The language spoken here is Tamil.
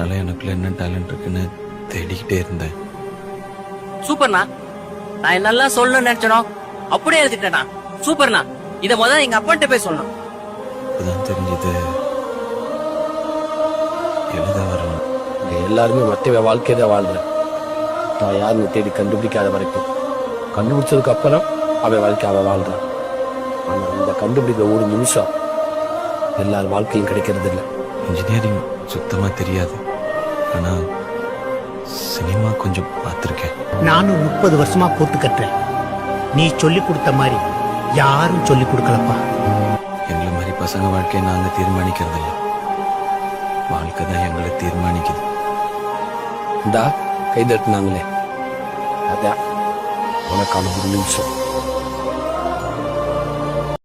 நாளா எனக்குள்ள என்ன டேலண்ட் இருக்குன்னு தேடிக்கிட்டே இருந்தேன். சூப்பர்ண்ணா. நான் என்னெல்லாம் சொல்லணும்னு நினைச்சனோ அப்படியே எழுதிட்டேண்ணா. சூப்பர்ண்ணா. இத முதல்ல எங்க அப்பான்ட்ட போய் சொல்லணும். இப்பதான் தெரிஞ்சது எழுத வரணும். இங்க எல்லாருமே மற்ற வாழ்க்கையை தான் வாழ்றேன். நான் யாருன்னு தேடி கண்டுபிடிக்காத வரைக்கும், கண்டுபிடிச்சதுக்கு அப்புறம் அவன் வாழ்க்கை அவன் வாழ்றான். ஆனா இந்த கண்டுபிடிக்கிற ஒரு நிமிஷம் எல்லார் வாழ்க்கையும் கிடைக்கிறது இல்லை. இன்ஜினியரிங் சுத்தமா தெரியாது, ஆனா சினிமா கொஞ்சம் பார்த்துருக்கேன். நானும் 30 வருஷமா போட்டு கட்டுறேன். நீ சொல்லி கொடுத்த மாதிரி யாரும் சொல்லி கொடுக்கலப்பா. எங்களை மாதிரி பசங்க வாழ்க்கையை நாங்க தீர்மானிக்கிறது இல்லை, வாழ்க்கை தான் எங்களை தீர்மானிக்குது. இந்தா கை தட்டுனாங்களே, அதான் உனக்கான ஒரு நிமிஷம்.